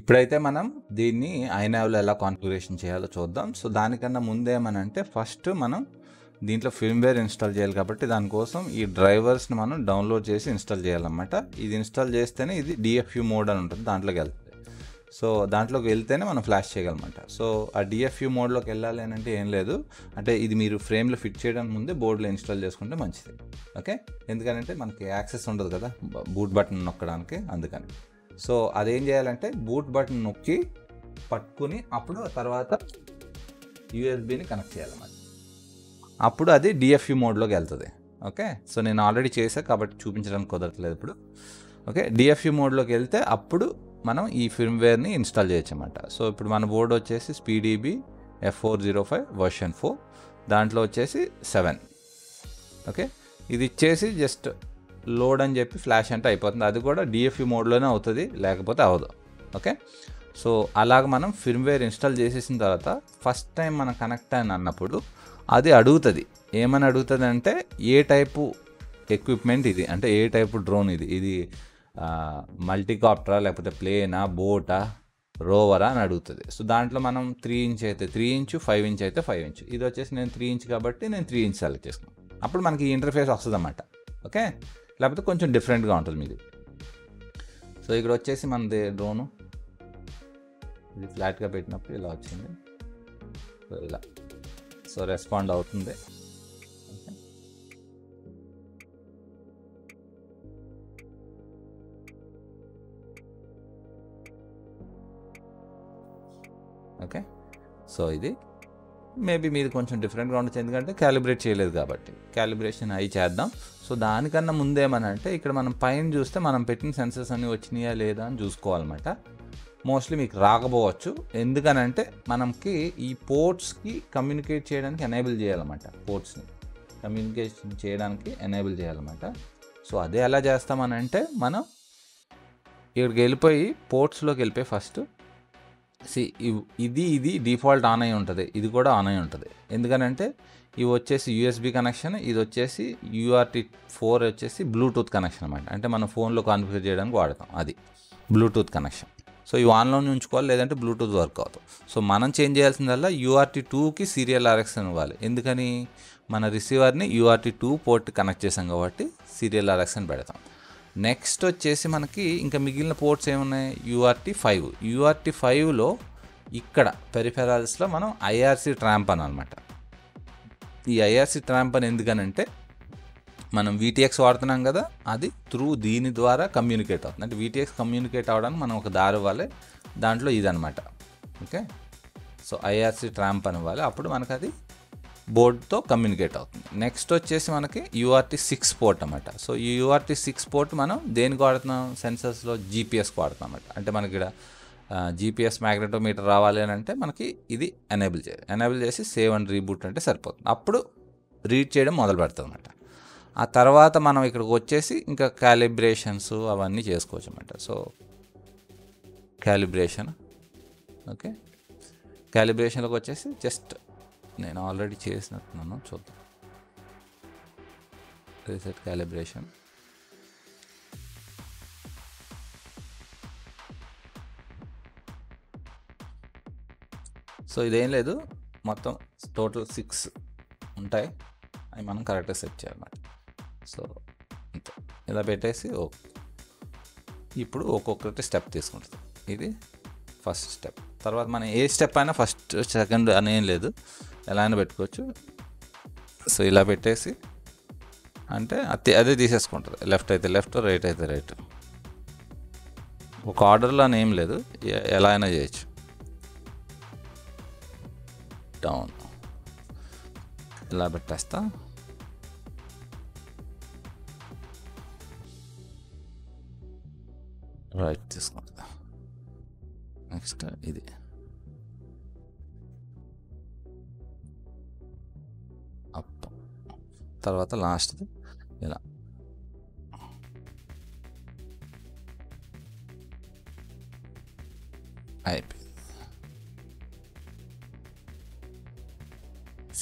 ఇప్పుడైతే మనం దీన్ని iNavలో ఎలా కాన్ఫిగరేషన్ చేయాలో చూద్దాం. సో దానికన్నా ముందేమనంటే ఫస్ట్ మనం దీంట్లో ఫర్మ్‌వేర్ ఇన్‌స్టాల్ చేయాలి కాబట్టి దానికోసం ఈ డ్రైవర్స్‌ని మనం డౌన్లోడ్ చేసి ఇన్‌స్టాల్ చేయాలన్నమాట. ఇది ఇన్‌స్టాల్ చేస్తేనే ఇది DFU మోడ్ అని ఉంటుంది, దాంట్లోకి వెళ్తుంది. సో దాంట్లోకి వెళ్తేనే మనం ఫ్లాష్ చేయగలమాట. సో ఆ DFU మోడ్లోకి వెళ్ళాలి అని అంటే ఏం లేదు, అంటే ఇది మీరు ఫ్రేమ్లో ఫిట్ చేయడానికి ముందే బోర్డులో ఇన్స్టాల్ చేసుకుంటే మంచిది. ఓకే, ఎందుకంటే మనకి యాక్సెస్ ఉండదు కదా బూట్ బటన్ నొక్కడానికి, అందుకని. సో అదేం చేయాలంటే బూట్ బటన్ నొక్కి పట్టుకుని అప్పుడు తర్వాత యూఎస్బిని కనెక్ట్ చేయాలన్నమాట. అప్పుడు అది DFU మోడ్లోకి వెళ్తుంది. ఓకే, సో నేను ఆల్రెడీ చేశాను కాబట్టి చూపించడానికి కుదరట్లేదు ఇప్పుడు. ఓకే, DFU మోడ్లోకి వెళ్తే అప్పుడు మనం ఈ ఫర్మ్‌వేర్ని ఇన్స్టాల్ చేయొచ్చు అన్నమాట. సో ఇప్పుడు మన బోర్డు వచ్చేసి SpeedEB F405 వర్షన్ 4, దాంట్లో వచ్చేసి 7. ఓకే, ఇది ఇచ్చేసి జస్ట్ లోడ్ అని చెప్పి ఫ్లాష్ అంటే అయిపోతుంది. అది కూడా DFU మోడ్లోనే అవుతుంది, లేకపోతే అవ్వదు. ఓకే, సో అలాగ మనం ఫర్మ్‌వేర్ ఇన్స్టాల్ చేసేసిన తర్వాత ఫస్ట్ టైం మనం కనెక్ట్ అని అన్నప్పుడు అది అడుగుతుంది. ఏమని అడుగుతుంది అంటే ఏ టైపు ఎక్విప్మెంట్ ఇది, అంటే ఏ టైపు డ్రోన్ ఇది మల్టీకాప్టరా, లేకపోతే ప్లేనా, బోటా, రోవరా అని అడుగుతుంది. సో దాంట్లో మనం 3 ఇంచ్ అయితే 3 ఇంచ్, 5 ఇంచ్ అయితే 5 ఇంచ్. ఇది వచ్చేసి నేను 3 ఇంచ్ కాబట్టి నేను 3 ఇంచ్ సెలెక్ట్ చేసుకున్నాను. అప్పుడు మనకి ఈ ఇంటర్ఫేస్ వస్తుంది అన్నమాట. ఓకే, లేకపోతే కొంచెం డిఫరెంట్గా ఉంటుంది మీది. సో ఇక్కడ వచ్చేసి మనది డ్రోను ఇది ఫ్లాట్గా పెట్టినప్పుడు ఇలా వచ్చింది. సో ఇలా సో రెస్పాండ్ అవుతుంది. ఓకే, సో ఇది మేబీ మీది కొంచెం డిఫరెంట్గా ఉండొచ్చు, ఎందుకంటే క్యాలిబ్రేట్ చేయలేదు కాబట్టి. క్యాలిబ్రేషన్ అయి చేద్దాం. సో దానికన్నా ముందేమనంటే ఇక్కడ మనం పైన చూస్తే మనం పెట్టిన సెన్సర్స్ అన్నీ వచ్చినాయా లేదా అని చూసుకోవాలన్నమాట. మోస్ట్లీ మీకు రాకపోవచ్చు, ఎందుకనంటే మనకి ఈ పోర్ట్స్కి కమ్యూనికేట్ చేయడానికి ఎనేబుల్ చేయాలన్నమాట. పోర్ట్స్ని కమ్యూనికేషన్ చేయడానికి ఎనేబుల్ చేయాలన్నమాట. సో అదే ఎలా చేస్తామనంటే మనం ఇక్కడికి వెళ్ళిపోయి పోర్ట్స్లోకి వెళ్ళిపోయి ఫస్ట్ ఇది డిఫాల్ట్ ఆన్ అయి ఉంటుంది, ఇది కూడా ఆన్ అయి ఉంటుంది. ఎందుకనంటే ఇవి వచ్చేసి USB కనెక్షన్, ఇది వచ్చేసి UART4 వచ్చేసి బ్లూటూత్ కనెక్షన్ అనమాట. అంటే మన ఫోన్లో కాన్ఫిగర్ చేయడానికి వాడతాం, అది బ్లూటూత్ కనెక్షన్. సో ఇవి ఆన్లోనే ఉంచుకోవాలి, లేదంటే బ్లూటూత్ వర్క్ అవుతుంది. సో మనం చేంజ్ చేయాల్సిందల్లా UART2కి సీరియల్ RX అని ఇవ్వాలి. ఎందుకని మన రిసీవర్ని UART2 పోర్ట్ కనెక్ట్ చేసాం కాబట్టి సీరియల్ RX అని పెడతాం. నెక్స్ట్ వచ్చేసి మనకి ఇంకా మిగిలిన పోర్ట్స్ ఏమున్నాయి, UART5లో ఇక్కడ పెరిఫెరల్స్లో మనం IRC ట్రాంప్ అని అనమాట. ఈ IRC ట్రాంప్ అని ఎందుకనంటే మనం VTX వాడుతున్నాం కదా, అది దీని ద్వారా కమ్యూనికేట్ అవుతుంది. అంటే VTX కమ్యూనికేట్ అవ్వడానికి మనం ఒక దారి ఇవ్వాలి, దాంట్లో ఇదనమాట. ఓకే, సో IRC ట్రాంప్ అని ఇవ్వాలి, అప్పుడు మనకు అది బోర్డ్తో కమ్యూనికేట్ అవుతుంది. నెక్స్ట్ వచ్చేసి మనకి UART6 పోర్ట్ అన్నమాట. సో ఈ UART6 పోర్ట్ మనం దేనికి వాడుతున్నాం, సెన్సర్స్లో GPSకి వాడుతున్నాం అన్నమాట. అంటే మనకి ఇక్కడ GPS మ్యాగ్నెటోమీటర్ రావాలి అని అంటే మనకి ఇది ఎనేబుల్ చేసి సేవ్ అండ్ రీబూట్ అంటే సరిపోతుంది. అప్పుడు రీడ్ చేయడం మొదలు పెడుతుంది అన్నమాట. ఆ తర్వాత మనం ఇక్కడికి వచ్చేసి ఇంకా క్యాలిబ్రేషన్స్ అవన్నీ చేసుకోవచ్చు అన్నమాట. సో క్యాలిబ్రేషన్, ఓకే, క్యాలిబ్రేషన్లోకి వచ్చేసి జస్ట్ నేను ఆల్రెడీ చేసినట్టున్నాను, చూద్దాం. Reset calibration. సో ఇదేం లేదు, మొత్తం టోటల్ 6 ఉంటాయి, అవి మనం కరెక్ట్గా సెట్ చేయాలన్నమాట. సో ఇలా పెట్టేసి ఇప్పుడు ఒక్కొక్కటి స్టెప్ తీసుకుంటుంది. ఇది ఫస్ట్ స్టెప్. తర్వాత మనం ఏ స్టెప్ అయినా ఫస్ట్ సెకండ్ అనేం లేదు, ఎలా అయినా పెట్టుకోవచ్చు. సో ఇలా పెట్టేసి అంటే అదే తీసేసుకుంటుంది. లెఫ్ట్ అయితే లెఫ్ట్, రైట్ అయితే రైట్, ఒక ఆర్డర్లో అని ఏం లేదు, ఎలా అయినా చేయొచ్చు. డౌన్ ఇలా పెట్టేస్తా. రైట్ తీసుకుంటా. నెక్స్ట్ ఇది అప్, తర్వాత లాస్ట్ది ఇలా. అయిపోయింది.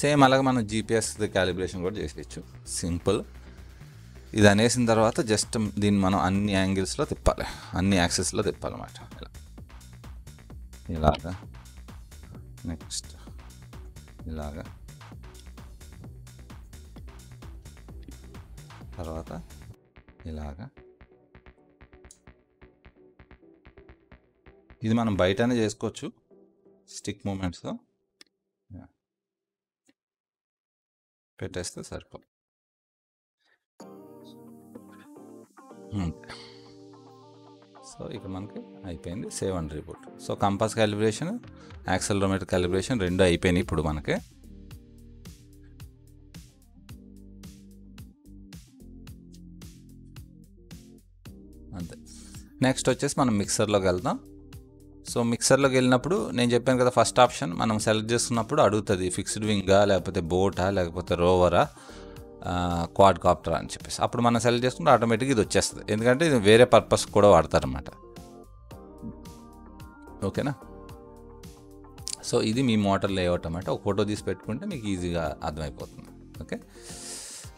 సేమ్ అలాగే మనం GPS క్యాలిబ్రేషన్ కూడా చేసేయచ్చు, సింపుల్. ఇది అనేసిన తర్వాత జస్ట్ దీన్ని మనం అన్ని యాంగిల్స్లో తిప్పాలి, అన్ని యాక్సెస్లో తిప్పాలన్నమాట. ఇలా ఇలాగా, నెక్స్ట్ ఇలాగా, తర్వాత ఇలాగా. ఇది మనం బయటనే చేసుకోవచ్చు స్టిక్ మూమెంట్స్తో పెట్టేస్తే సరిపోతుంది. సో ఇక్కడ మనకి అయిపోయింది save and reboot. So compass calibration, accelerometer calibration రెండు అయిపోయినాయి ఇప్పుడు మనకి. అంతే. నెక్స్ట్ వచ్చేసి మనం మిక్సర్లోకి వెళ్దాం. సో మిక్సర్లోకి వెళ్ళినప్పుడు నేను చెప్పాను కదా, ఫస్ట్ ఆప్షన్ మనం సెలెక్ట్ చేసుకున్నప్పుడు అడుగుతుంది ఫిక్స్డ్ వింగా, లేకపోతే బోటా, లేకపోతే రోవరా, క్వాడ్ కాప్టరా అని చెప్పేసి. అప్పుడు మనం సెలెక్ట్ చేసుకుంటే ఆటోమేటిక్గా ఇది వచ్చేస్తుంది, ఎందుకంటే ఇది వేరే పర్పస్ కూడా వాడతారన్నమాట. ఓకేనా. సో ఇది మీ మోటార్ లేఅవుట్ అన్నమాట. ఒక ఫోటో తీసి పెట్టుకుంటే మీకు ఈజీగా అర్థమైపోతుంది. ఓకే,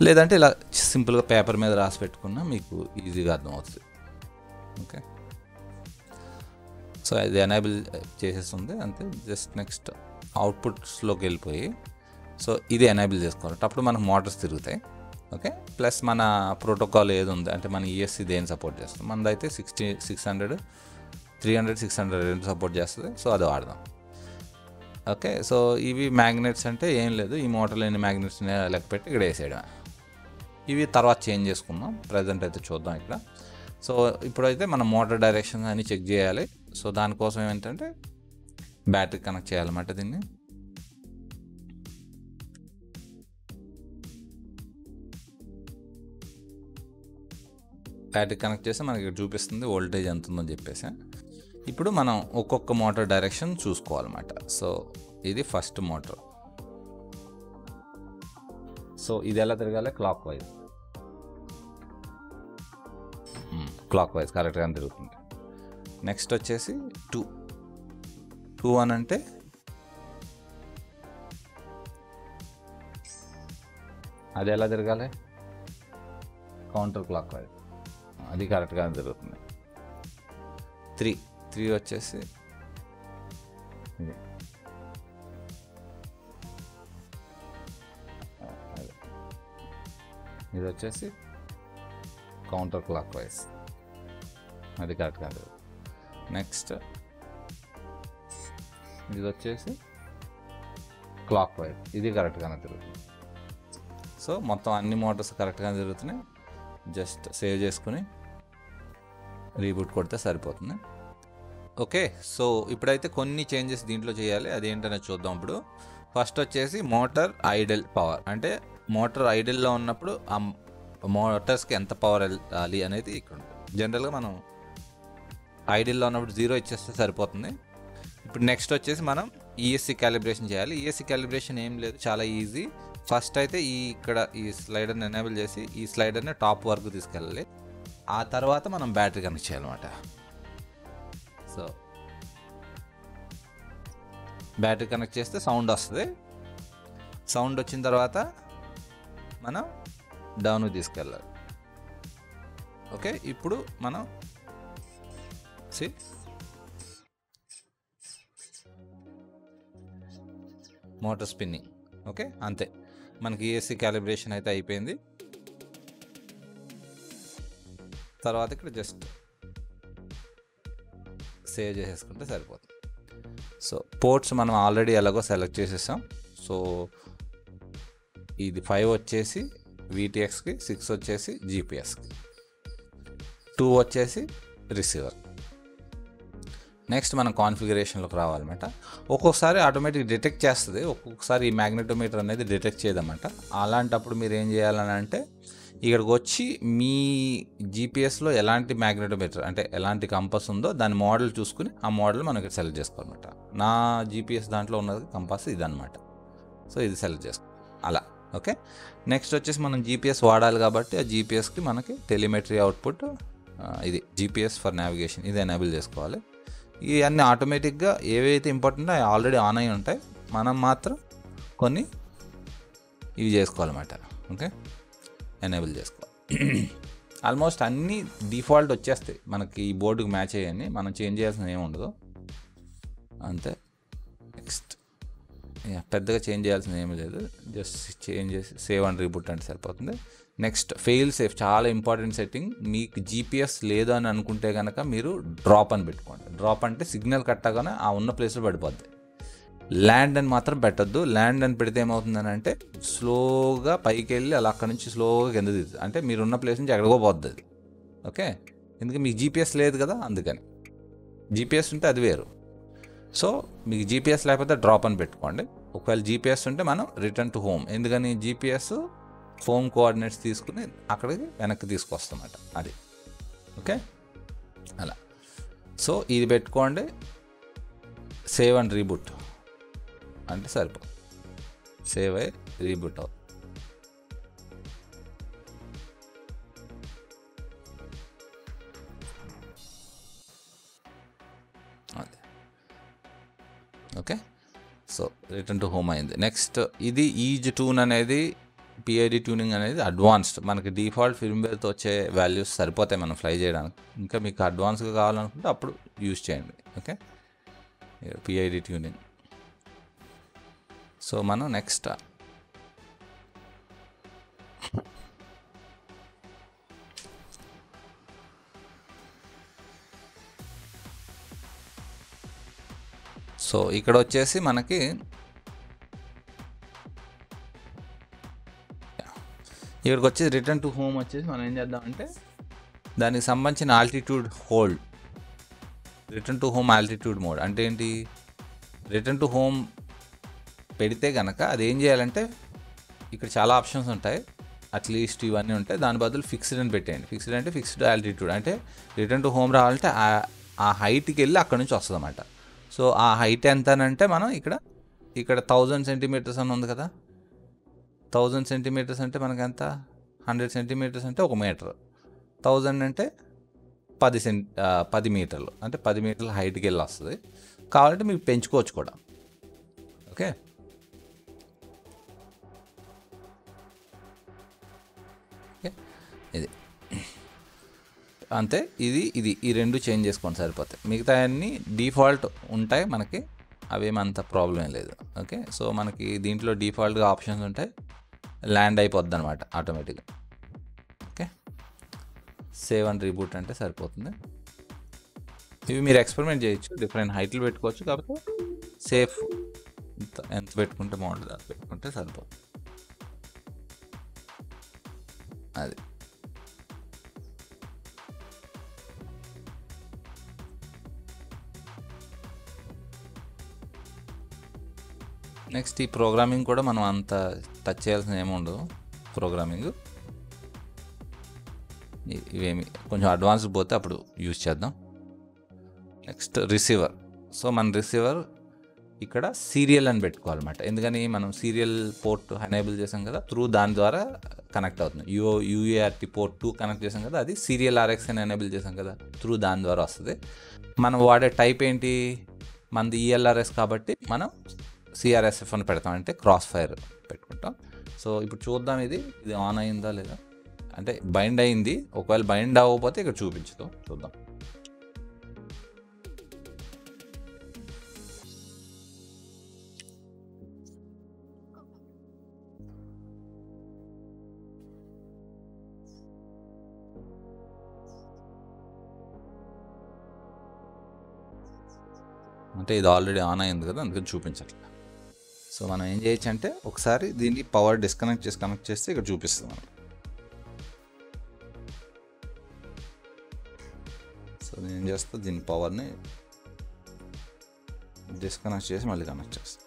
లేదంటే ఇలా సింపుల్గా పేపర్ మీద రాసి పెట్టుకున్నా మీకు ఈజీగా అర్థమవుతుంది. ఓకే, సో ఇది ఎనేబుల్ చేసేస్తుంది అంతే. జస్ట్ నెక్స్ట్ అవుట్పుట్స్లోకి వెళ్ళిపోయి, సో ఇది ఎనేబుల్ చేసుకోవాలి. అప్పుడు మనకు మోటార్స్ తిరుగుతాయి. ఓకే, ప్లస్ మన ప్రోటోకాల్ ఏది ఉంది అంటే మన ఈఎస్సీ దేని సపోర్ట్ చేస్తుంది, మనదైతే 600, 300, 600 రెండు సపోర్ట్ చేస్తుంది. సో అది వాడదాం. ఓకే, సో ఇవి మ్యాగ్నెట్స్ అంటే ఏం లేదు, ఈ మోటార్లో ఎన్ని మ్యాగ్నెట్స్ లెక్క పెట్టి ఇక్కడ వేసేయడం. ఇవి తర్వాత చేంజ్ చేసుకుందాం, ప్రజెంట్ అయితే చూద్దాం ఇక్కడ. సో ఇప్పుడైతే మనం మోటార్ డైరెక్షన్ అని చెక్ చేయాలి. సో దానికోసం ఏమంటే బ్యాటరీ కనెక్ట్ చేయాలన్నమాట. దీన్ని బ్యాటరీ కనెక్ట్ చేస్తే మనకి ఇక్కడ చూపిస్తుంది వోల్టేజ్ ఎంత ఉందని చెప్పేసి. ఇప్పుడు మనం ఒక్కొక్క మోటార్ డైరెక్షన్ చూసుకోవాలన్నమాట. సో ఇది ఫస్ట్ మోటార్. సో ఇది ఎలా తిరగాలి, క్లాక్ వైజ్ కరెక్ట్గా తిరుగుతుంది. నెక్స్ట్ వచ్చేసి 2 అని అంటే అది ఎలా తిరగాలి, కౌంటర్ క్లాక్ వైజ్, అది కరెక్ట్గా తిరుగుతుంది. 3 వచ్చేసి ఇది వచ్చేసి కౌంటర్ క్లాక్ వైజ్, అది కరెక్ట్గా తిరుగుతుంది. నెక్స్ట్ ఇది వచ్చేసి క్లాక్ వైజ్, ఇది కరెక్ట్గానే తిరుగుతుంది. సో మొత్తం అన్ని మోటార్స్ కరెక్ట్గానే తిరుగుతున్నాయి. జస్ట్ సేవ్ చేసుకుని రీబూట్ కొడితే సరిపోతుంది. ఓకే, సో ఇప్పుడైతే కొన్ని చేంజెస్ దీంట్లో చేయాలి, అదేంటనే చూద్దాం. ఇప్పుడు ఫస్ట్ వచ్చేసి మోటార్ ఐడల్ పవర్, అంటే మోటార్ ఐడల్లో ఉన్నప్పుడు ఆ మోటార్స్కి ఎంత పవర్ వెళ్ళాలి అనేది ఇక్కడ ఉంటుంది. జనరల్గా మనం ఐడల్లో ఉన్నప్పుడు 0 ఇచ్చేస్తే సరిపోతుంది. ఇప్పుడు నెక్స్ట్ వచ్చేసి మనం ఈఎస్సీ క్యాలిబ్రేషన్ చేయాలి. ఈఎస్సీ క్యాలిబ్రేషన్ ఏం లేదు, చాలా ఈజీ. ఫస్ట్ అయితే ఇక్కడ ఈ స్లైడర్ని ఎనేబుల్ చేసి ఈ స్లైడర్ని టాప్ వరకు తీసుకెళ్ళాలి. ఆ తర్వాత మనం బ్యాటరీ కనెక్ట్ చేయాలన్నమాట. సో బ్యాటరీ కనెక్ట్ చేస్తే సౌండ్ వస్తుంది. సౌండ్ వచ్చిన తర్వాత మనం డౌన్కి తీసుకెళ్ళాలి. ఓకే, ఇప్పుడు మనం మోటార్ స్పిన్నింగ్. ఓకే, అంతే, మనకి ఈఎస్సీ క్యాలిబ్రేషన్ అయితే అయిపోయింది. తర్వాత ఇక్కడ జస్ట్ సేవ్ చేసేసుకుంటే సరిపోతుంది. సో పోర్ట్స్ మనం ఆల్రెడీ ఎలాగో సెలెక్ట్ చేసేసాం. సో ఇది 5 వచ్చేసి VTXకి, 6 వచ్చేసి GPSకి, 2 వచ్చేసి రిసీవర్. నెక్స్ట్ మనం కాన్ఫిగరేషన్లోకి రావాలన్నమాట. ఒక్కొక్కసారి ఆటోమేటిక్ డిటెక్ట్ చేస్తుంది, ఒక్కొక్కసారి ఈ మ్యాగ్నెటోమీటర్ అనేది డిటెక్ట్ చేయదన్నమాట. అలాంటప్పుడు మీరు ఏం చేయాలని అంటే ఇక్కడికి వచ్చి మీ జీపీఎస్లో ఎలాంటి మ్యాగ్నెటోమీటర్ అంటే ఎలాంటి కంపాస్ ఉందో దాని మోడల్ చూసుకుని ఆ మోడల్ మనం ఇక్కడ సెలెక్ట్ చేసుకోవాలన్నమాట. నా జీపీఎస్ దాంట్లో ఉన్నది కంపాస్ ఇదన్నమాట. సో ఇది సెలెక్ట్ చేసుకో అలా. ఓకే, నెక్స్ట్ వచ్చేసి మనం జీపీఎస్ వాడాలి కాబట్టి ఆ జీపీఎస్కి మనకి టెలిమెట్రీ అవుట్పుట్ ఇది జీపీఎస్ ఫర్ నావిగేషన్ ఇది ఎనేబుల్ చేసుకోవాలి. ఇవన్నీ ఆటోమేటిక్గా ఏవైతే ఇంపార్టెంట్ అవి ఆల్రెడీ ఆన్ అయి ఉంటాయి, మనం మాత్రం కొన్ని ఇవి చేసుకోవాలన్నమాట. ఓకే, ఎనేబుల్ చేసుకోవాలి. ఆల్మోస్ట్ అన్నీ డిఫాల్ట్ వచ్చేస్తాయి మనకి, ఈ బోర్డుకి మ్యాచ్ అయ్యాన్ని మనం చేంజ్ చేయాల్సిన ఏమి ఉండదు. అంతే. నెక్స్ట్ పెద్దగా చేంజ్ చేయాల్సింది ఏమీ లేదు, జస్ట్ చేంజ్ చేసి సేవ్ అండ్ రీబూట్ అంటే సరిపోతుంది. నెక్స్ట్ ఫెయిల్ సేఫ్, చాలా ఇంపార్టెంట్ సెట్టింగ్. మీకు జీపీఎస్ లేదు అని అనుకుంటే కనుక మీరు డ్రాప్ అని పెట్టుకోండి. డ్రాప్ అంటే సిగ్నల్ కట్టగానే ఆ ఉన్న ప్లేస్లో పడిపోద్ది. ల్యాండ్ అని మాత్రం పెట్టద్దు. ల్యాండ్ అని పెడితే ఏమవుతుందని అంటే స్లోగా పైకి వెళ్ళి అలా అక్కడ నుంచి స్లోగా కింద దిగుతుంది, అంటే మీరున్న ప్లేస్ నుంచి ఎక్కడికో పోద్ది అది. ఓకే, ఎందుకంటే మీకు జీపీఎస్ లేదు కదా, అందుకని. జీపీఎస్ ఉంటే అది వేరు. సో మీకు జీపీఎస్ లేకపోతే డ్రాప్ అని పెట్టుకోండి. ఒకవేళ జీపీఎస్ ఉంటే మనం రిటర్న్ టు హోమ్, ఎందుకని జీపీఎస్ హోమ్ కోఆర్డినేట్స్ తీసుకుని అక్కడికి వెనక్కి తీసుకొస్తామట, అది. ఓకే, అలా. సో ఇది పెట్టుకోండి, సేవ్ అండ్ రీబూట్ అంటే సరిపో, సేవ్ అయ్యి రీబూట్ అవుతుంది. అది okay. So return to home అయింది. నెక్స్ట్ ఇది ఈజ్ ట్యూన్ అనేది, పిఐడి ట్యూనింగ్ అనేది అడ్వాన్స్డ్. మనకి డిఫాల్ట్ ఫిల్మ్వేర్తో వచ్చే వాల్యూస్ సరిపోతాయి మనం ఫ్లై చేయడానికి. ఇంకా మీకు అడ్వాన్స్గా కావాలనుకుంటే అప్పుడు యూజ్ చేయండి. Okay, PID tuning. సో మనం నెక్స్ట్ సో ఇక్కడ వచ్చేసి మనకి ఇక్కడికి వచ్చేసి రిటర్న్ టు హోమ్ వచ్చేసి మనం ఏం చేద్దామంటే దానికి సంబంధించిన altitude hold, return to home altitude mode అంటే ఏంటి, రిటర్న్ టు హోమ్ పెడితే కనుక అది ఏం చేయాలంటే ఇక్కడ చాలా ఆప్షన్స్ ఉంటాయి, అట్లీస్ట్ ఇవన్నీ ఉంటాయి. దాని బదులు ఫిక్స్డ్ అని పెట్టేయండి. ఫిక్స్డ్ అంటే ఫిక్స్డ్ ఆల్టిట్యూడ్, అంటే రిటర్న్ టు హోమ్ రావాలంటే ఆ హైట్కి వెళ్ళి అక్కడ నుంచి వస్తుంది అన్నమాట. సో ఆ హైట్ ఎంత అని అంటే మనం ఇక్కడ 1000 సెంటీమీటర్స్ అని ఉంది కదా, 1000 సెంటీమీటర్స్ అంటే మనకి ఎంత, 100 సెంటీమీటర్స్ అంటే 1 మీటర్, 1000 అంటే 10 మీటర్లు, అంటే 10 మీటర్ల హైట్కి వెళ్ళి వస్తుంది. కావాలంటే మీకు పెంచుకోవచ్చు కూడా. ఓకే, ఇది అంతే. ఇది ఈ రెండు చేంజ్ చేసుకోండి సరిపోతాయి. మిగతా అన్నీ డిఫాల్ట్ ఉంటాయి మనకి, అవేమంత ప్రాబ్లం లేదు. ఓకే, సో మనకి దీంట్లో డిఫాల్ట్గా ఆప్షన్స్ ఉంటాయి, ల్యాండ్ అయిపోద్ది అనమాట ఆటోమేటిక్గా. ఓకే, సేవ్ అండ్ రీబూట్ అంటే సరిపోతుంది. ఇవి మీరు ఎక్స్పెరిమెంట్ చేయొచ్చు, డిఫరెంట్ హైట్లు పెట్టుకోవచ్చు. కాకపోతే సేఫ్ ఎంత పెట్టుకుంటే బాగుంటుంది అది పెట్టుకుంటే సరిపోతుంది. అది నెక్స్ట్ ఈ ప్రోగ్రామింగ్ కూడా మనం అంత టచ్ చేయాల్సిన ఏముండదు. ప్రోగ్రామింగ్ ఇవేమి కొంచెం అడ్వాన్స్ పోతే అప్పుడు యూజ్ చేద్దాం. Next receiver. సో మన రిసీవర్ ఇక్కడ సీరియల్ అని పెట్టుకోవాలన్నమాట. ఎందుకని మనం సీరియల్ పోర్ట్ ఎనేబుల్ చేసాం కదా, దాని ద్వారా కనెక్ట్ అవుతుంది. యూఏఆర్టీ పోర్ట్ 2 కనెక్ట్ చేసాం కదా, అది సీరియల్ ఆర్ఎక్స్ అని ఎనేబుల్ చేసాం కదా, దాని ద్వారా వస్తుంది. మనం వాడే టైప్ ఏంటి, మనది ఈఎల్ఆర్ఎస్ కాబట్టి మనం సిఆర్ఎస్ఎఫ్ అని పెడతాం, అంటే క్రాస్ ఫైర్ పెట్టుకుంటాం. సో ఇప్పుడు చూద్దాం ఇది ఆన్ అయిందా లేదా, అంటే బైండ్ అయింది. ఒకవేళ బైండ్ అవ్వకపోతే ఇక్కడ చూపించుతాం, చూద్దాం. అంటే ఇది ఆల్రెడీ ఆన్ అయింది కదా, అందుకని చూపించట్లేదు. సో మనం ఏం చేయొచ్చు అంటే ఒకసారి దీన్ని పవర్ డిస్కనెక్ట్ చేసి కనెక్ట్ చేస్తే ఇక్కడ చూపిస్తుంది మనం. సో నేను ఏం చేస్తా, దీని పవర్ని డిస్కనెక్ట్ చేసి మళ్ళీ కనెక్ట్ చేస్తాను.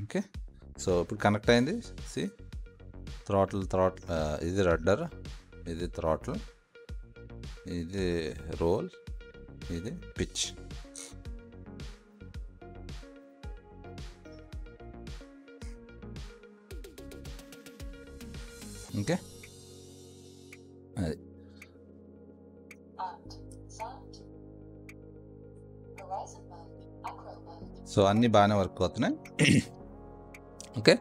ఓకే, సో ఇప్పుడు కనెక్ట్ అయింది. సి థ్రాటిల్ ఇది రడ్డర్, ఇది థ్రాటిల్, ఇది రోల్, ఇది పిచ్. ఓకే, అది సో అన్నీ బాగానే వర్క్ అవుతున్నాయి. ఓకే,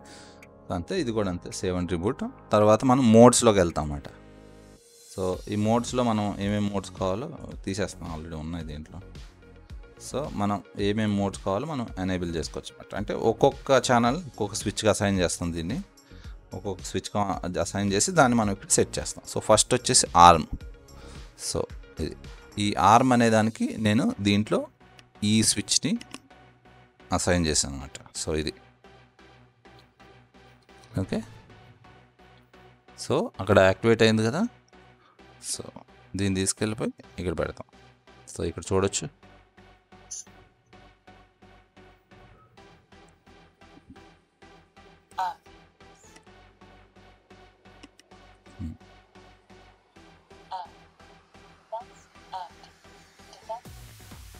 అంతే, ఇది కూడా అంతే, సేవ్ అండ్ రిబూట్. తర్వాత మనం మోడ్స్లోకి వెళ్తాం అన్నమాట. సో ఈ మోడ్స్లో మనం ఏమేమి మోడ్స్ కావాలో తీసేస్తాం, ఆల్రెడీ ఉన్నాయి దీంట్లో. సో మనం ఏమేమి మోడ్స్ కావాలో మనం ఎనేబుల్ చేసుకోవచ్చు అన్నమాట. అంటే ఒక్కొక్క ఛానల్ ఒక్కొక్క స్విచ్గా అసైన్ చేస్తాం, దీన్ని ఒక్కొక్క స్విచ్గా అసైన్ చేసి దాన్ని మనం ఇక్కడ సెట్ చేస్తాం. సో ఫస్ట్ వచ్చేసి ఆర్మ్. సో ఈ ఆర్మ్ అనే దానికి నేను దీంట్లో ఈ స్విచ్ని అసైన్ చేశాను అనమాట. సో ఇది ఓకే. సో అక్కడ యాక్టివేట్ అయింది కదా. సో దీన్ని తీసుకెళ్ళిపోయి ఇక్కడ పెడతాం. సో ఇక్కడ చూడొచ్చు,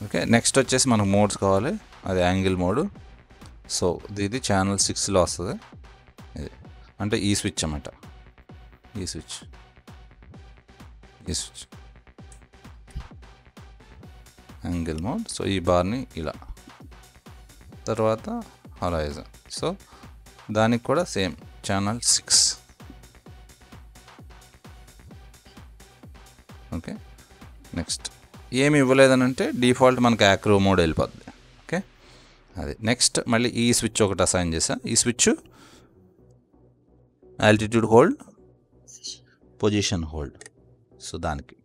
ఓకే. నెక్స్ట్ వచ్చేసి మనకు మోడ్స్ కావాలి, అది యాంగిల్ మోడ్. సో ఇది ఛానల్ 6లో వస్తుంది, ఇది అంటే ఈ స్విచ్ అన్నమాట, ఈ స్విచ్ యాంగిల్ మోడ్. సో ఈ బార్ని ఇలా, తర్వాత హొరైజన్. సో దానికి కూడా సేమ్ ఛానల్ 6, ఓకే. నెక్స్ట్ ఏమి ఇవ్వలేదని అంటే డిఫాల్ట్ మనకి యాక్రో మోడ్ వెళ్ళిపోద్ది, ఓకే. అది నెక్స్ట్ మళ్ళీ ఈ స్విచ్ ఒకటి అసైన్ చేసా. ఈ switch altitude hold, position hold. So దానికి,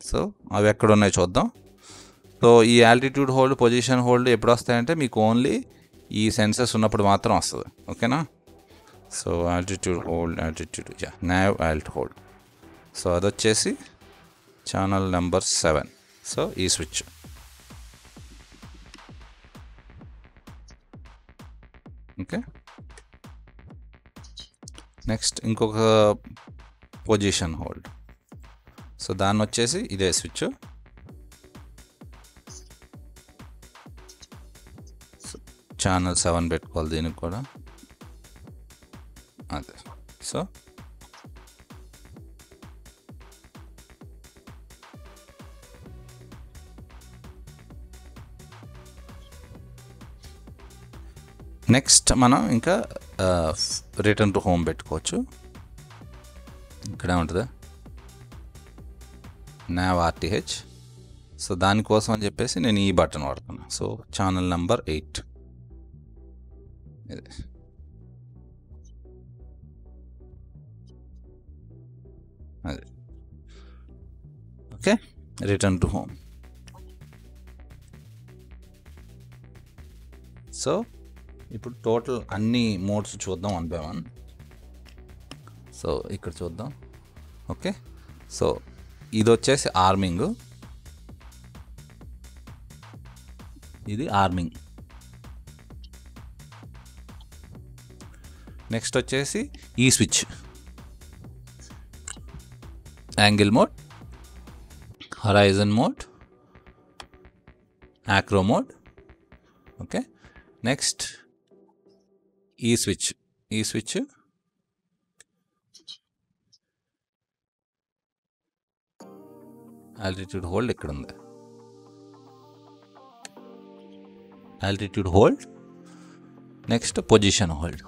సో అవి ఎక్కడ ఉన్నాయో చూద్దాం. సో ఈ ఆల్టిట్యూడ్ హోల్డ్, పొజిషన్ హోల్డ్ ఎప్పుడు వస్తాయంటే మీకు ఓన్లీ ఈ సెన్సర్స్ ఉన్నప్పుడు మాత్రం వస్తుంది, ఓకేనా. So altitude hold, now Alt hold. So అది వచ్చేసి ఛానల్ నెంబర్ 7. సో ఈ స్విచ్, ఓకే. నెక్స్ట్ ఇంకొక పొజిషన్ హోల్డ్. సో దాన్ని వచ్చేసి ఇదే స్విచ్. ఛానల్ 7 పెట్టుకోవాలి దీనికి కూడా, అదే. సో నెక్స్ట్ మనం ఇంకా రిటర్న్ టు హోమ్ పెట్టుకోవచ్చు. ఇక్కడ ఉంటుంది నావ్ ఆర్టీహెచ్. సో దానికోసం అని చెప్పేసి నేను ఈ బటన్ వాడుతున్నా. సో ఛానల్ నెంబర్ 8 ఇది, అది okay. Return to home. So ఇప్పుడు టోటల్ అన్ని మోడ్స్ చూద్దాం 1 by 1. సో ఇక్కడ చూద్దాం, ఓకే. సో ఇది వచ్చేసి ఆర్మింగ్, ఇది ఆర్మింగ్. నెక్స్ట్ వచ్చేసి ఈ switch angle mode, horizon mode, acro mode, okay. Next ఈ స్విచ్ ఆల్టిట్యూడ్ హోల్డ్ ఇక్కడ ఉంది, altitude hold. Next position hold,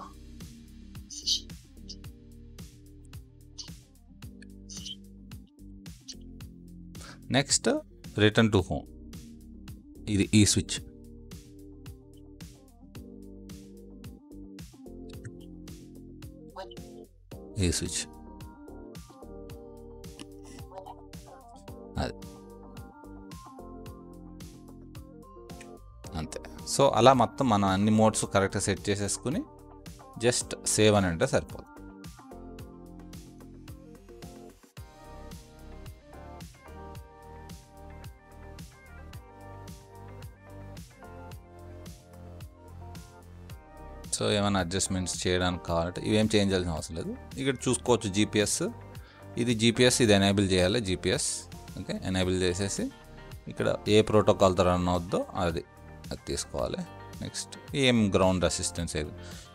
next return to home. ఇది ఈ స్విచ్, ఈ స్విచ్, అది అంతే. సో అలా మొత్తం మనం అన్ని మోడ్స్ కరెక్ట్గా సెట్ చేసేసుకుని జస్ట్ సేవ్ అని అంటే సరిపోదు. సో ఏమైనా అడ్జస్ట్మెంట్స్ చేయడానికి కావాలంటే ఇవేం చేంజ్ చేయాల్సిన అవసరం లేదు. ఇక్కడ చూసుకోవచ్చు జీపీఎస్, ఇది జీపీఎస్, ఇది ఎనేబుల్ చేయాలి జీపీఎస్, ఓకే. ఎనేబుల్ చేసేసి ఇక్కడ ఏ ప్రోటోకాల్తో రన్ అవుద్దో అది తీసుకోవాలి. నెక్స్ట్ ఏం గ్రౌండ్ అసిస్టెన్స్ ఏది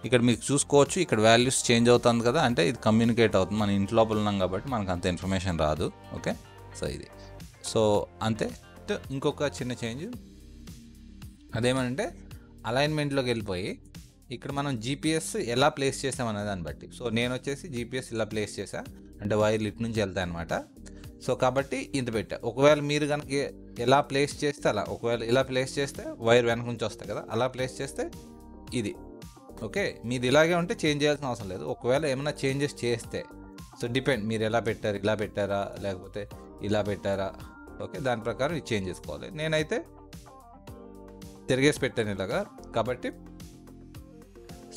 ఇక్కడ మీకు చూసుకోవచ్చు. ఇక్కడ వాల్యూస్ చేంజ్ అవుతుంది కదా, అంటే ఇది కమ్యూనికేట్ అవుతుంది. మన ఇంటి లోపల ఉన్నాం కాబట్టి మనకు అంత ఇన్ఫర్మేషన్ రాదు, ఓకే. సో ఇది, సో అంతే. ఇంకొక చిన్న చేంజ్ అదేమంటే అలైన్మెంట్లోకి వెళ్ళిపోయి ఇక్కడ మనం జీపీఎస్ ఎలా ప్లేస్ చేసామనే దాన్ని బట్టి. సో నేను వచ్చేసి జీపీఎస్ ఇలా ప్లేస్ చేసా, అంటే వైర్లు ఇటు నుంచి వెళ్తాయి అనమాట. సో కాబట్టి ఇంత పెట్టా. ఒకవేళ మీరు కనుక ఎలా ప్లేస్ చేస్తే అలా, ఒకవేళ ఇలా ప్లేస్ చేస్తే వైర్ వెనక నుంచి వస్తాయి కదా, అలా ప్లేస్ చేస్తే ఇది ఓకే. మీది ఇలాగే ఉంటే చేంజ్ చేయాల్సిన అవసరం లేదు. ఒకవేళ ఏమైనా చేంజెస్ చేస్తే సో డిపెండ్, మీరు ఎలా పెట్టారు, ఇలా పెట్టారా లేకపోతే ఇలా పెట్టారా, ఓకే, దాని ప్రకారం ఇది చేంజ్ చేసుకోవాలి. నేనైతే తిరిగేసి పెట్టాను ఇలాగా. కాబట్టి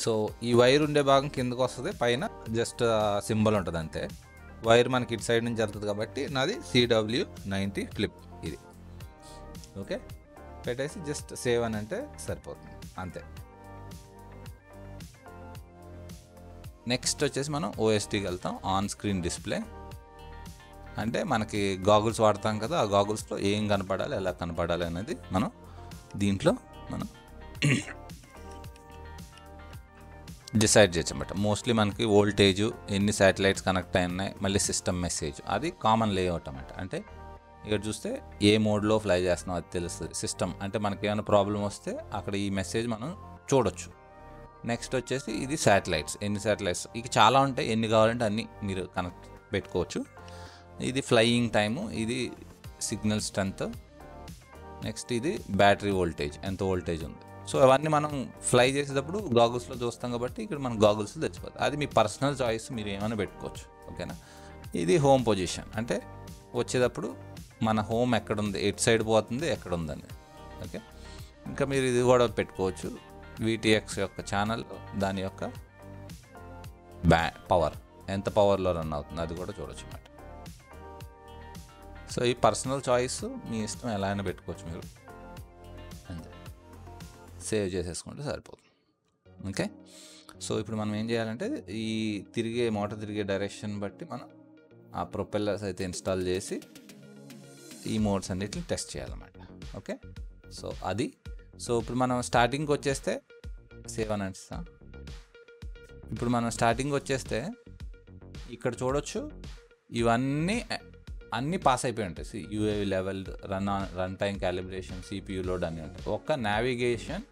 సో ఈ వైర్ ఉండే భాగం కిందకు వస్తుంది, పైన జస్ట్ సింబల్ ఉంటుంది అంతే. వైర్ మనకి ఇటు సైడ్ నుంచి వెళ్తుంది కాబట్టి నాది CW90 ఫ్లిప్ ఇది. ఓకే, పెట్టేసి జస్ట్ సేవ్ అని అంటే సరిపోతుంది అంతే. నెక్స్ట్ వచ్చేసి మనం OSDకి వెళ్తాం, ఆన్ స్క్రీన్ డిస్ప్లే. అంటే మనకి గాగుల్స్ వాడతాం కదా, ఆ గాగుల్స్లో ఏం కనపడాలి, ఎలా కనపడాలి అనేది మనం దీంట్లో మనం డిసైడ్ చేయొచ్చు అన్నమాట. మోస్ట్లీ మనకి వోల్టేజ్, ఎన్ని శాటిలైట్స్ కనెక్ట్ అయి ఉన్నాయి, మళ్ళీ సిస్టమ్ మెసేజ్, అది కామన్ లేఅవుట్ అన్నమాట. అంటే ఇక్కడ చూస్తే ఏ మోడ్లో ఫ్లై చేస్తున్నాం అది తెలుస్తుంది. సిస్టమ్ అంటే మనకి ఏమైనా ప్రాబ్లం వస్తే అక్కడ ఈ మెసేజ్ మనం చూడొచ్చు. నెక్స్ట్ వచ్చేసి ఇది శాటిలైట్స్, ఎన్ని శాటిలైట్స్, ఇక చాలా ఉంటాయి, ఎన్ని కావాలంటే అన్ని మీరు కనెక్ట్ పెట్టుకోవచ్చు. ఇది ఫ్లయింగ్ టైము, ఇది సిగ్నల్ స్ట్రెంత్, నెక్స్ట్ ఇది బ్యాటరీ వోల్టేజ్, ఎంత వోల్టేజ్ ఉంది. సో అవన్నీ మనం ఫ్లై చేసేటప్పుడు గాగుల్స్లో చూస్తాం కాబట్టి ఇక్కడ మనం గాగుల్స్ తెచ్చిపోతుంది. అది మీ పర్సనల్ చాయిస్, మీరు ఏమైనా పెట్టుకోవచ్చు, ఓకేనా. ఇది హోమ్ పొజిషన్, అంటే వచ్చేటప్పుడు మన హోమ్ ఎక్కడుంది, ఎటు సైడ్ పోతుంది, ఎక్కడ ఉందని, ఓకే. ఇంకా మీరు ఇది కూడా పెట్టుకోవచ్చు, VTX యొక్క ఛానల్, దాని యొక్క పవర్, ఎంత పవర్లో రన్ అవుతుంది అది కూడా చూడొచ్చు అన్నమాట. సో ఈ పర్సనల్ చాయిస్ మీ ఇష్టం, ఎలా అయినా పెట్టుకోవచ్చు మీరు, అంతే. సేవ్ చేసేసుకుంటే సరిపోతుంది, ఓకే. సో ఇప్పుడు మనం ఏం చేయాలంటే ఈ మోటార్ తిరిగే డైరెక్షన్ బట్టి మనం ఆ ప్రొపెల్లర్స్ అయితే ఇన్స్టాల్ చేసి ఈ మోడ్స్ అన్నిటిని టెస్ట్ చేయాలన్నమాట, ఓకే. సో అది. సో ఇప్పుడు మనం స్టార్టింగ్కి వచ్చేస్తే సేవ్ అని అంటా. ఇప్పుడు మనం స్టార్టింగ్ వచ్చేస్తే ఇక్కడ చూడొచ్చు, ఇవన్నీ అన్నీ పాస్ అయిపోయి ఉంటాయి. UAV level, run time calibration, CPU load అన్నీ ఉంటాయి. ఒక్క నావిగేషన్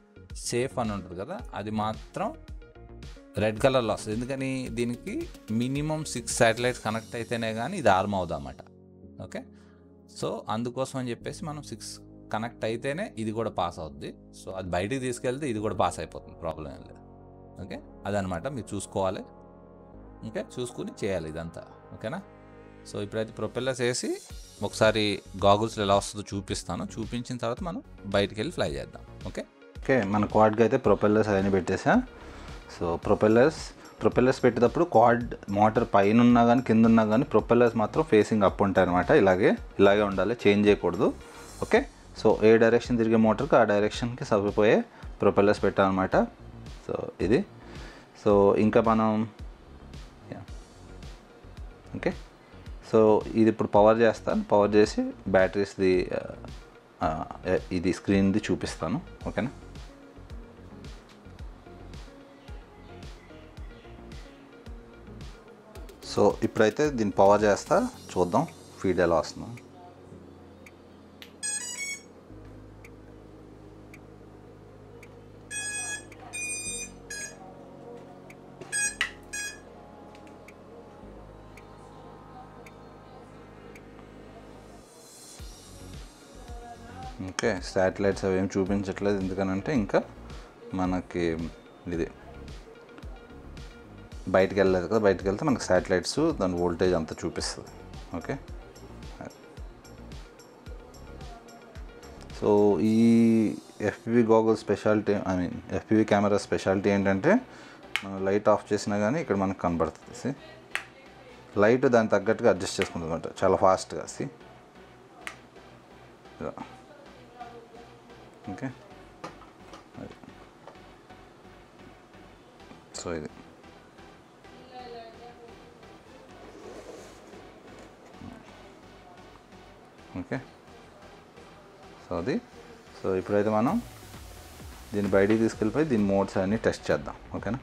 సేఫ్ అని ఉంటుంది కదా, అది మాత్రం రెడ్ కలర్లో వస్తుంది. ఎందుకని, దీనికి మినిమం 6 శాటిలైట్స్ కనెక్ట్ అయితేనే కానీ ఇది ఆర్మ్ అవుదా అన్నమాట, ఓకే. సో అందుకోసం అని చెప్పేసి మనం 6 కనెక్ట్ అయితేనే ఇది కూడా పాస్ అవుతుంది. సో అది బయటికి తీసుకెళ్తే ఇది కూడా పాస్ అయిపోతుంది, ప్రాబ్లం ఏం లేదు, ఓకే. అదనమాట, మీరు చూసుకోవాలి, ఓకే, చూసుకుని చేయాలి ఇదంతా, ఓకేనా. సో ఇప్పుడైతే ప్రొపెల్లర్స్ వేసి ఒకసారి గాగుల్స్లో ఎలా వస్తుందో చూపిస్తాను. చూపించిన తర్వాత మనం బయటికి వెళ్ళి ఫ్లై చేద్దాం, ఓకే. మన క్వాడ్కి అయితే ప్రొపెల్లర్స్ అవన్నీ పెట్టేసా. సో ప్రొపెల్లర్స్ పెట్టేటప్పుడు క్వాడ్ మోటార్ పైన ఉన్నా కానీ కింద ఉన్నా కానీ ప్రొపెల్లర్స్ మాత్రం ఫేసింగ్ అప్ ఉంటాయి అనమాట. ఇలాగే ఉండాలి, చేంజ్ చేయకూడదు, ఓకే. సో ఏ డైరెక్షన్ తిరిగే మోటార్కి ఆ డైరెక్షన్కి సరిపోయే ప్రొపెల్లర్స్ పెట్టాలన్నమాట. సో ఇది. సో ఇంకా మనం ఓకే. సో ఇది ఇప్పుడు పవర్ చేస్తాను, పవర్ చేసి బ్యాటరీస్ది ఇది స్క్రీన్ది చూపిస్తాను, ఓకేనా. సో ఇప్పుడైతే దీన్ని పవర్ చేస్తా, చూద్దాం ఫీడ్ ఎలా వస్తుందో. ఓకే, శాటిలైట్స్ అవి ఏం చూపించట్లేదు, ఎందుకనంటే ఇంకా మనకి ఇది బయటికి వెళ్ళలేదు కదా. బయటికి వెళ్తే మనకి శాటిలైట్స్ దాని వోల్టేజ్ అంతా చూపిస్తుంది, ఓకే. సో ఈ FPV గాగుల్ speciality, FPV camera speciality ఏంటంటే మనం లైట్ ఆఫ్ చేసినా కానీ ఇక్కడ మనకు కనబడుతుంది. లైట్ దానికి తగ్గట్టుగా అడ్జస్ట్ చేసుకుంటుంది అనమాట, చాలా ఫాస్ట్గా. ఓకే, సో ఇది ఓకే. సో అది. సో ఇప్పుడైతే మనం దీన్ని బయటికి తీసుకెళ్ళిపోయి దీని మోడ్స్ అన్నీ టెస్ట్ చేద్దాం, ఓకేనా.